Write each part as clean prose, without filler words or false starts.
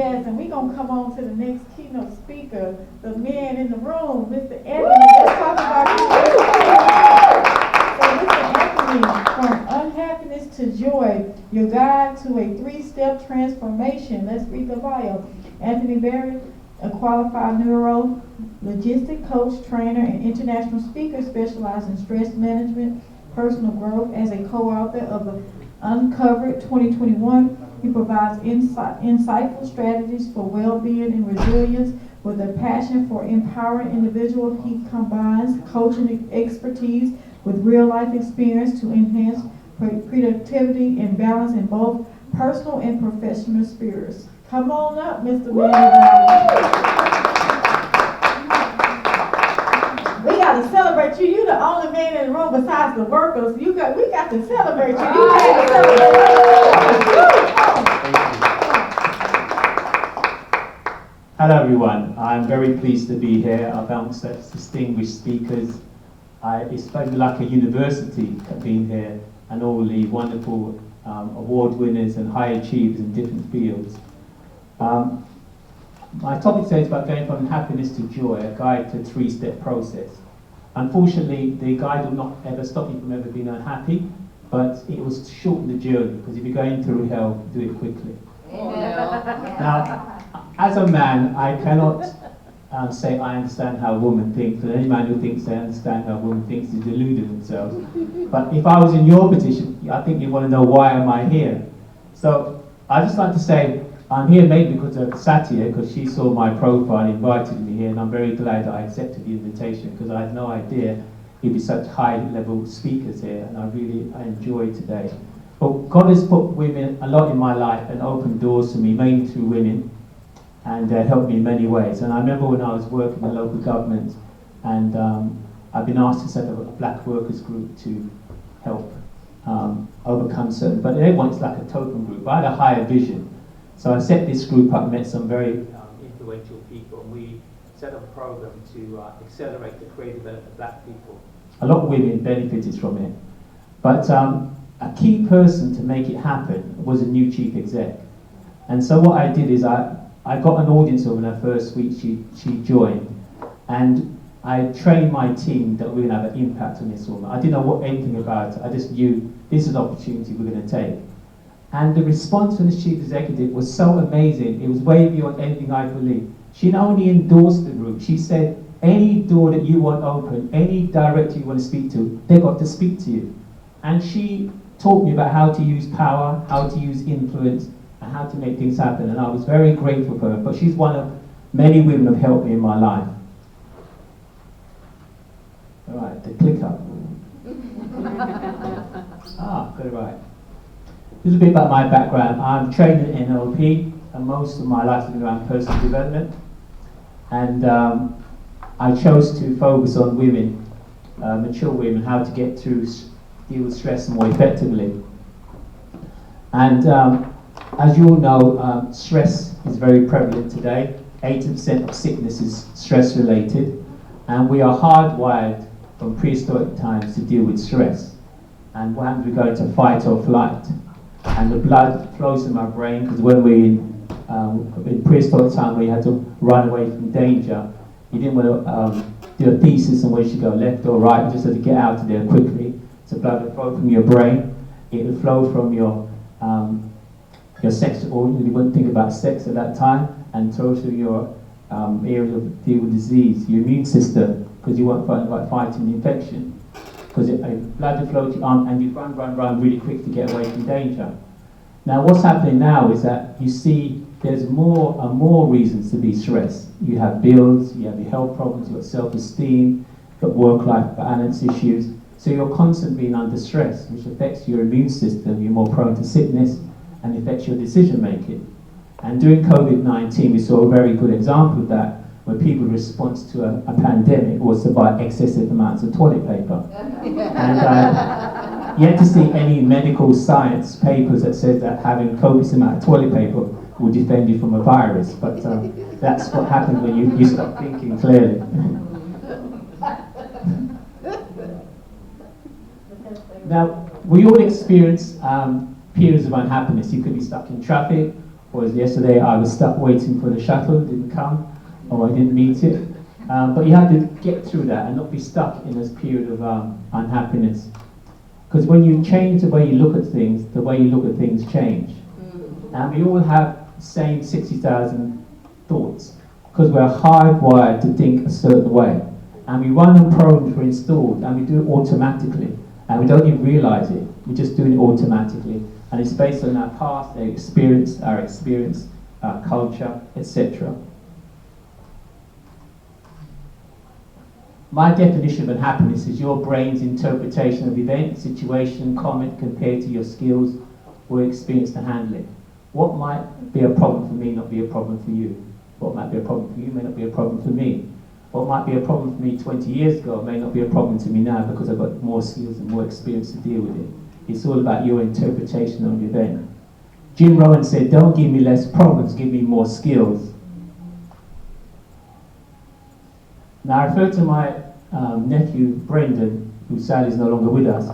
Yes, and we're going to come on to the next keynote speaker, the man in the room, Mr. Anthony. Let's talk about you. So Mr. Anthony, from unhappiness to joy, your guide to a 3-step transformation. Let's read the bio. Anthony Berry, a qualified neuro logistic coach, trainer, and international speaker specializing in stress management, personal growth. As a co-author of the Uncovered 2021, he provides insightful strategies for well-being and resilience. With a passion for empowering individuals, he combines coaching expertise with real-life experience to enhance productivity and balance in both personal and professional spheres. Come on up, Mr. Man. We got to celebrate you. You're the only man in the room besides the workers. We got to celebrate you. You got to celebrate. Hello everyone, I'm very pleased to be here amongst such distinguished speakers. It's felt like a university being here and all the wonderful award winners and high achievers in different fields. My topic today is about going from happiness to joy, a guide to a 3-step process. Unfortunately, the guide will not ever stop you from ever being unhappy, but it will shorten the journey, because if you're going through hell, do it quickly. Now, as a man, I cannot say I understand how a woman thinks, and any man who thinks they understand how a woman thinks is deluding themselves. But if I was in your position, I think you want to know, why am I here? So I'd just like to say, I'm here mainly because of Satya, because she saw my profile and invited me here, and I'm very glad that I accepted the invitation, because I had no idea there'd be such high-level speakers here, and I enjoyed today. But God has put women a lot in my life and opened doors to me, mainly through women, and helped me in many ways. And I remember when I was working in local government, and I've been asked to set up a black workers group to help overcome certain, but everyone's like a token group. I had a higher vision. So I set this group up, met some very influential people, and we set up a program to accelerate the career development of black people. A lot of women benefited from it. But a key person to make it happen was a new chief exec. And so what I did is I got an audience over in her first week she joined, and I trained my team that we're going to have an impact on this woman. I didn't know anything about it. I just knew this is an opportunity we're going to take. And the response from the chief executive was so amazing. It was way beyond anything I believed. She not only endorsed the group, she said, any door that you want open, any director you want to speak to, they got to speak to you. And she taught me about how to use power, how to use influence, and how to make things happen. And I was very grateful for her. But she's one of many women who have helped me in my life. All right, the clicker. Got it right. A little bit about my background. I'm trained in NLP, and most of my life has been around personal development. And I chose to focus on women, mature women, how to get through, deal with stress more effectively. And as you all know, stress is very prevalent today. 80% of sickness is stress related, and we are hardwired from prehistoric times to deal with stress. And what happens, we go into fight or flight. And the blood flows in my brain, because when we're in prehistoric time, where you had to run away from danger, you didn't want to do a thesis on where you should go, left or right. You just had to get out of there quickly. So blood would flow from your brain. It would flow from your sexual organ. You wouldn't think about sex at that time, and throw through your area of deal with disease, your immune system, because you weren't fighting the infection. Because blood would flow to your arm, and you run really quick to get away from danger. Now what's happening now is that you see there's more and more reasons to be stressed. You have bills, you have your health problems, you've got self-esteem, you've got work-life balance issues. So you're constantly being under stress, which affects your immune system. You're more prone to sickness, and affects your decision making. And during COVID-19, we saw a very good example of that, where people's response to a pandemic was to buy excessive amounts of toilet paper. And yet to see any medical science papers that said that having copious amount of toilet paper will defend you from a virus. But that's what happens when you stop thinking clearly. Now, we all experience periods of unhappiness. You could be stuck in traffic, Was yesterday I was stuck waiting for the shuttle, it didn't come, or I didn't meet it. But you have to get through that and not be stuck in this period of unhappiness. Because when you change the way you look at things, the way you look at things change. And we all have the same 60,000 thoughts, because we're hardwired to think a certain way. And we run on programs we're installed, and we do it automatically. And we don't even realize it. We're just doing it automatically. And it's based on our past, our experience, our culture, etc. My definition of unhappiness is your brain's interpretation of event, situation, comment compared to your skills or experience to handle it. What might be a problem for me not be a problem for you? What might be a problem for you may not be a problem for me. What might be a problem for me 20 years ago may not be a problem to me now because I've got more skills and more experience to deal with it. It's all about your interpretation of the event. Jim Rohn said, don't give me less problems, give me more skills. Now I refer to my nephew Brendan, who sadly is no longer with us.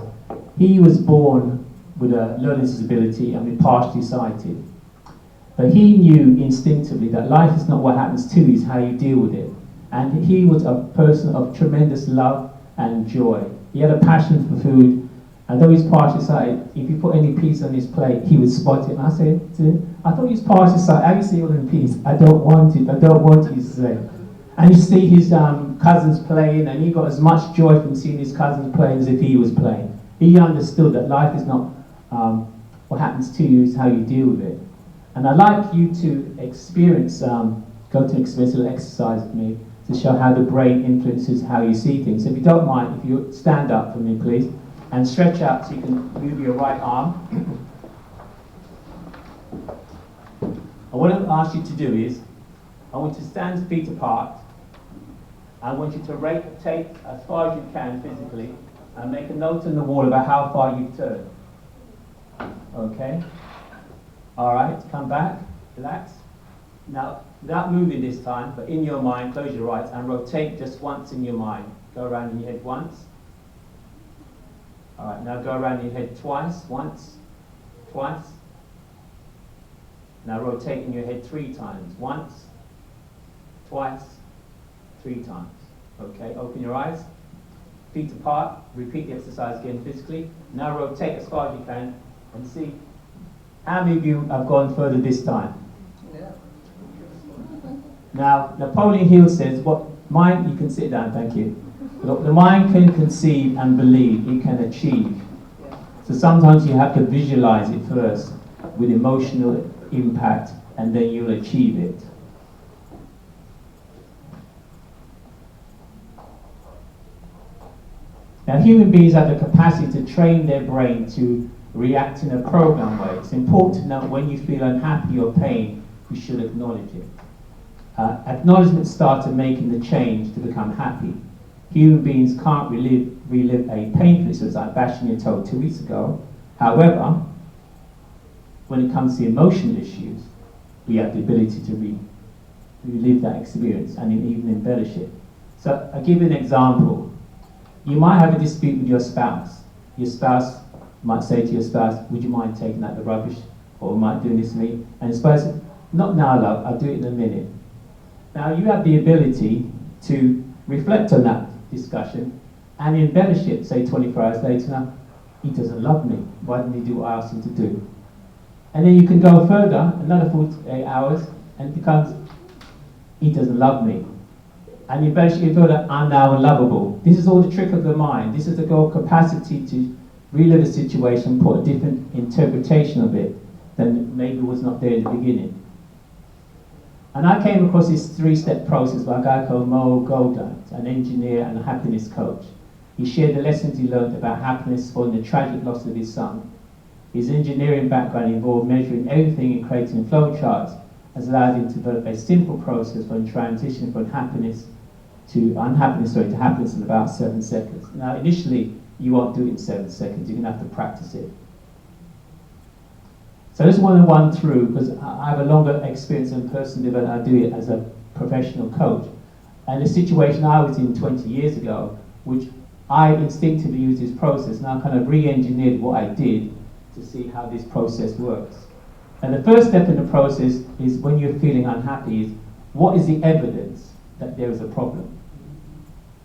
He was born with a learning disability and was partially sighted. But he knew instinctively that life is not what happens to you, it's how you deal with it. And he was a person of tremendous love and joy. He had a passion for food, and though he's partially sighted, if you put any peas on his plate, he would spot it. And I said, I thought he was partially sighted, how do you see all them peas? I don't want it, he used to say. And you see his cousins playing, and he got as much joy from seeing his cousins playing as if he was playing. He understood that life is not what happens to you, is how you deal with it. And I'd like you to experience, go to an experiential exercise with me to show how the brain influences how you see things. So if you don't mind, if you stand up for me, please, and stretch out so you can move your right arm. And what I ask you to do is, I want you to stand feet apart. I want you to rotate as far as you can physically and make a note on the wall about how far you've turned. Okay? Alright, come back, relax. Now, without moving this time, but in your mind, close your eyes and rotate just once in your mind. Go around in your head once. Alright, now go around in your head twice. Once, twice. Now rotate in your head 3 times. Once, twice, 3 times. Okay, open your eyes. Feet apart. Repeat the exercise again physically. Now rotate as far as you can and see how many of you have gone further this time. Yeah. Now, Napoleon Hill says, what mind, you can sit down, thank you. Look, the mind can conceive and believe, it can achieve. So sometimes you have to visualize it first with emotional impact, and then you'll achieve it. Now, human beings have the capacity to train their brain to react in a program way. It's important to know when you feel unhappy or pain, you should acknowledge it. Acknowledgement starts making the change to become happy. Human beings can't relive a painful experience like bashing your toe 2 weeks ago. However, when it comes to emotional issues, we have the ability to relive that experience and even embellish it. So I'll give you an example. You might have a dispute with your spouse. Your spouse might say to your spouse, would you mind taking out the rubbish? Or might doing this to me? And your spouse says, not now, love, I'll do it in a minute. Now you have the ability to reflect on that discussion and embellish it, say 24 hours later. Now, he doesn't love me. Why didn't he do what I asked him to do? And then you can go further, another 48 hours, and it becomes, he doesn't love me. And you basically feel that I'm now unlovable. This is all the trick of the mind. This is the goal capacity to relive a situation, put a different interpretation of it than maybe was not there in the beginning. And I came across this 3-step process by a guy called Mo Goldant, an engineer and a happiness coach. He shared the lessons he learned about happiness following the tragic loss of his son. His engineering background involved measuring everything and creating flowcharts, has allowed him to develop a simple process for transition from unhappiness to happiness in about 7 seconds. Now, initially, you won't do it in 7 seconds. You're going to have to practice it. So I just want to run through, because I have a longer experience in personal development. I do it as a professional coach. And the situation I was in 20 years ago, which I instinctively used this process, and I kind of re-engineered what I did to see how this process works. And the first step in the process is when you're feeling unhappy is, what is the evidence that there is a problem?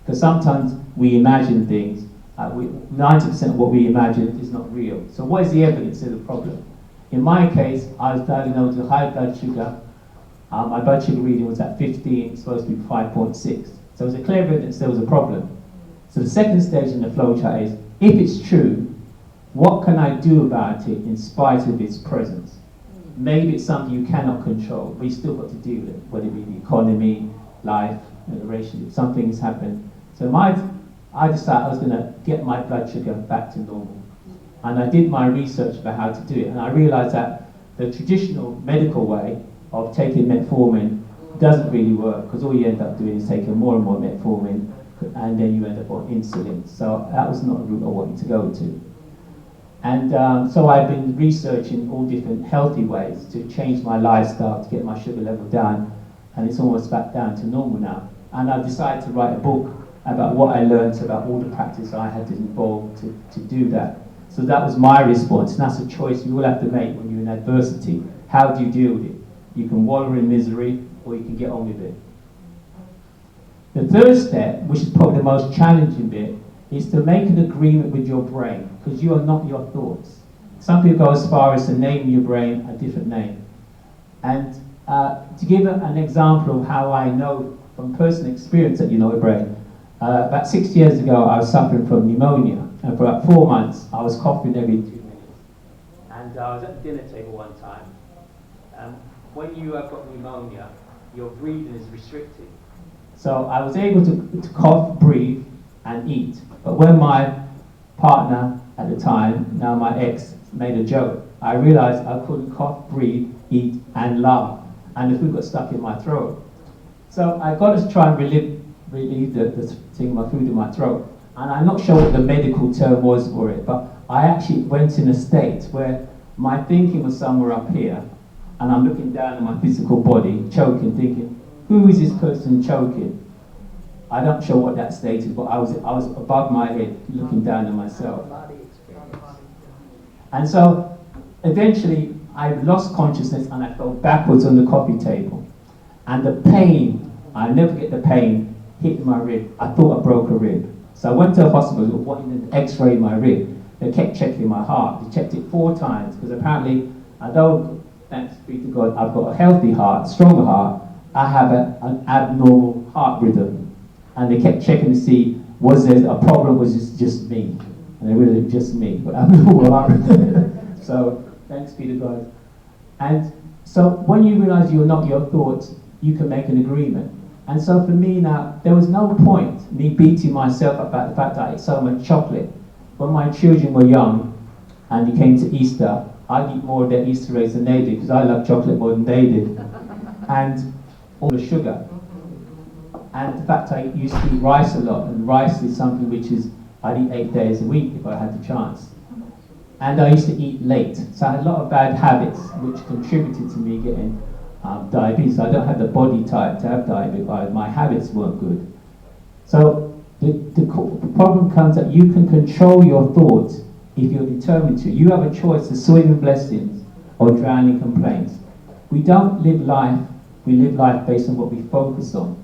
Because sometimes we imagine things, 90% of what we imagine is not real. So what is the evidence of the problem? In my case, I was diagnosed with high blood sugar. My blood sugar reading was at 15, supposed to be 5.6. So it was a clear evidence there was a problem. So the second stage in the flowchart is, if it's true, what can I do about it in spite of its presence? Maybe it's something you cannot control, but you still got to deal with it, whether it be the economy, life, relationship, something's happened. So I decided I was going to get my blood sugar back to normal. And I did my research about how to do it, and I realized that the traditional medical way of taking metformin doesn't really work, because all you end up doing is taking more and more metformin, and then you end up on insulin. So that was not a route I wanted to go to. And so I've been researching all different healthy ways to change my lifestyle to get my sugar level down, and it's almost back down to normal now. And I decided to write a book about what I learned about all the practice I had to involve to do that. So that was my response, and that's a choice you all have to make when you're in adversity. How do you deal with it? You can wallow in misery, or you can get on with it. The third step, which is probably the most challenging bit, is to make an agreement with your brain, because you are not your thoughts. Some people go as far as to name your brain a different name. And to give an example of how I know from personal experience that you know your brain, about 6 years ago I was suffering from pneumonia, and for about 4 months I was coughing every 2 minutes. And I was at the dinner table one time, and when you have got pneumonia, your breathing is restricted. So I was able to cough, breathe, and eat. But when my partner at the time, now my ex, made a joke, I realized I couldn't cough, breathe, eat, and laugh, and the food got stuck in my throat. So I got to try and relieve the thing of my food in my throat. And I'm not sure what the medical term was for it, but I actually went in a state where my thinking was somewhere up here, and I'm looking down at my physical body, choking, thinking, who is this person choking? I'm not sure what that state is, but I was above my head, looking down at myself. And so, eventually, I lost consciousness and I fell backwards on the coffee table. And the pain, I'll never forget the pain, hit my rib. I thought I broke a rib. So I went to the hospital, wanting an x-ray my rib. They kept checking my heart. They checked it 4 times, because apparently, although, thanks be to God, I've got a healthy heart, stronger heart, I have an abnormal heart rhythm. And they kept checking to see, was there a problem, was it just me? And they really, just me, but abnormal heart rhythm. So, thanks be to God. And so, when you realize you're not your thoughts, you can make an agreement. And so for me now, there was no point me beating myself up about the fact that I ate so much chocolate. When my children were young, and it came to Easter, I'd eat more of their Easter eggs than they did, because I love chocolate more than they did. And all the sugar. And the fact I used to eat rice a lot, and rice is something which is, I'd eat 8 days a week if I had the chance. And I used to eat late, so I had a lot of bad habits which contributed to me getting diabetes. I don't have the body type to have diabetes, my habits weren't good. So the problem comes that you can control your thoughts if you're determined to. You have a choice to swim in blessings or drown in complaints. We don't live life, we live life based on what we focus on.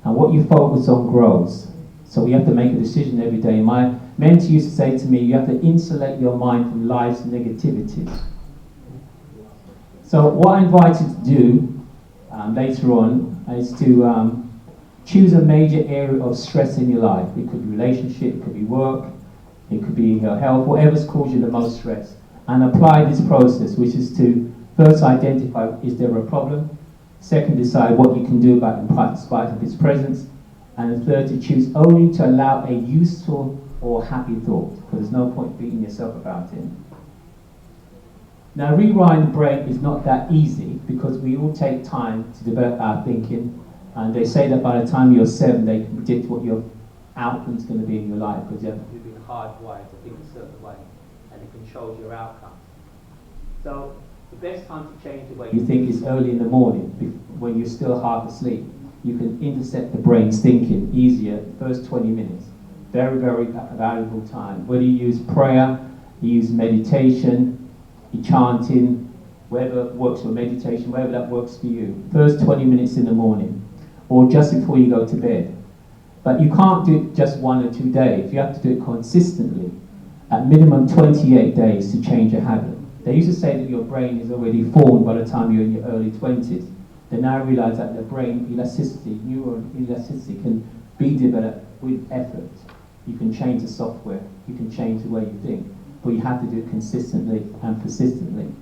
And what you focus on grows. So we have to make a decision every day. My mentor used to say to me, you have to insulate your mind from life's negativities. So what I invite you to do later on is to choose a major area of stress in your life. It could be relationship, it could be work, it could be your health, whatever's caused you the most stress. And apply this process, which is to first identify, is there a problem? Second, decide what you can do about it in spite of its presence. And third, to choose only to allow a useful or happy thought, because there's no point beating yourself about it. Now, rewiring the brain is not that easy, because we all take time to develop our thinking, and they say that by the time you're 7, they can predict what your outcome is going to be in your life, because you've been hardwired to think a certain way, and it controls your outcome. So, the best time to change the way you think is early in the morning, when you're still half asleep. You can intercept the brain's thinking easier the first 20 minutes. Very, very valuable time. Whether you use prayer, you use meditation, you chanting, whether it works for meditation, whether that works for you. First 20 minutes in the morning, or just before you go to bed. But you can't do it just 1 or 2 days. You have to do it consistently, at minimum 28 days to change a habit. They used to say that your brain is already formed by the time you're in your early 20s. They now realize that the brain elasticity, neural elasticity, can be developed with effort. You can change the software, you can change the way you think, but you have to do it consistently and persistently.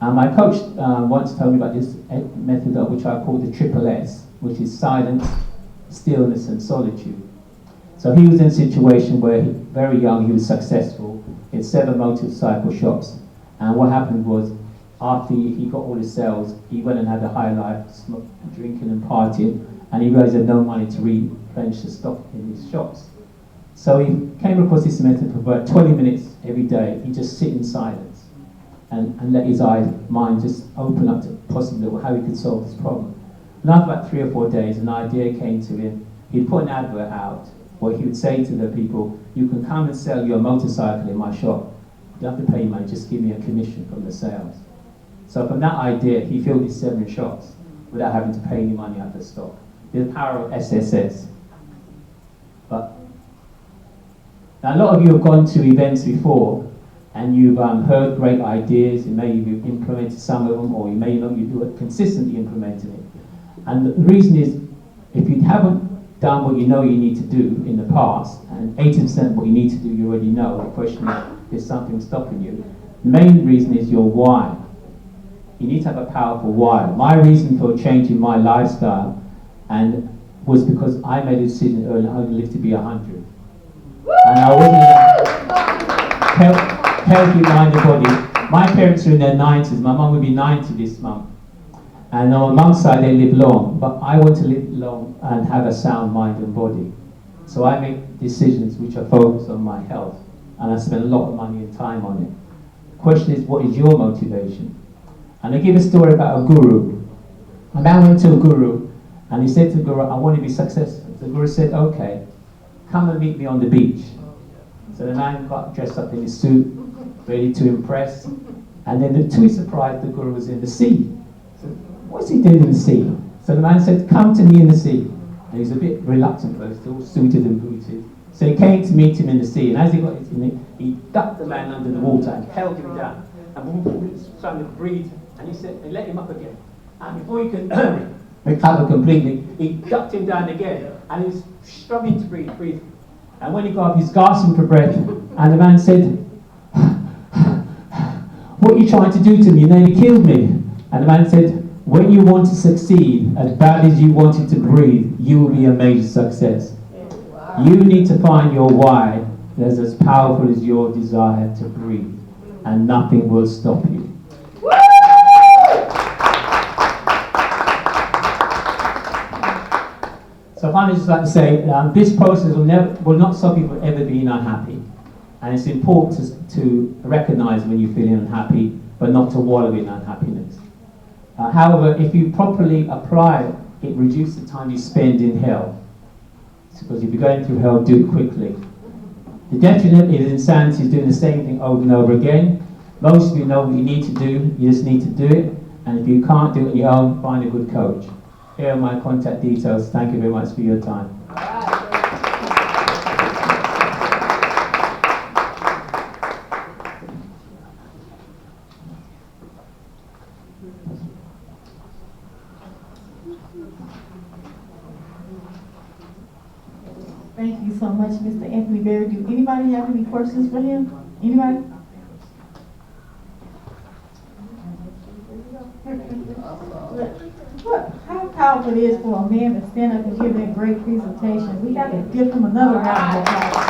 My coach once told me about this method which I call the triple S, which is silence, stillness and solitude. So he was in a situation where, very young, he was successful. He had 7 motorcycle shops. And what happened was, after he got all his sales, he went and had a high life, drinking and partying, and he realized he had no money to replenish the stock in his shops. So he came across this method for about 20 minutes every day. He just sit in silence and let his mind just open up to possibly how he could solve this problem. And after about 3 or 4 days, an idea came to him. He'd put an advert out where he would say to the people, you can come and sell your motorcycle in my shop. You don't have to pay money, just give me a commission from the sales. So from that idea, he filled his 7 shops without having to pay any money out of the stock. The power of SSS. But now a lot of you have gone to events before, and you've heard great ideas, and maybe you've implemented some of them, or you may not, you do it consistently implementing it. And the reason is, if you haven't done what you know you need to do in the past, and 80% of what you need to do you already know, the question is something stopping you? The main reason is your why. You need to have a powerful why. My reason for changing my lifestyle was because I made a decision early on to live to be 100. And I wasn't healthy mind and body. My parents are in their 90s. My mum will be 90 this month. And on my mum's side, they live long. But I want to live long and have a sound mind and body. So I make decisions which are focused on my health. And I spend a lot of money and time on it. The question is, what is your motivation? And I give a story about a guru. A man went to a guru, and he said to the guru, I want to be successful. The guru said, okay, come and meet me on the beach. So the man got dressed up in his suit, ready to impress. And then to his surprise, the guru was in the sea. So what's he doing in the sea? So the man said, come to me in the sea. And he was a bit reluctant, but still suited and booted. So he came to meet him in the sea, and as he got in it, he ducked the man under the water and held him down. And he was trying to breathe, and he said, he let him up again. And before he could recover completely, he ducked him down again, and he was struggling to breathe. And when he got up, he's gasping for breath, and the man said, what are you trying to do to me? You nearly killed me. And the man said, when you want to succeed as bad as you wanted to breathe, you will be a major success. Wow. You need to find your why that's as powerful as your desire to breathe, and nothing will stop you. So finally, just like to say, this process will not stop you from ever being unhappy. And it's important to recognize when you're feeling unhappy, but not to wallow in unhappiness. However, if you properly apply it, it reduces the time you spend in hell. Because if you're going through hell, do it quickly. The detriment is insanity, is doing the same thing over and over again. Most of you know what you need to do, you just need to do it. And if you can't do it on your own, find a good coach. Here are my contact details. Thank you very much for your time. Thank you so much, Mr. Anthony Berry. Do anybody have any questions for him? Anybody? How powerful it is for a man to stand up and give that great presentation. We got to give him another round of applause.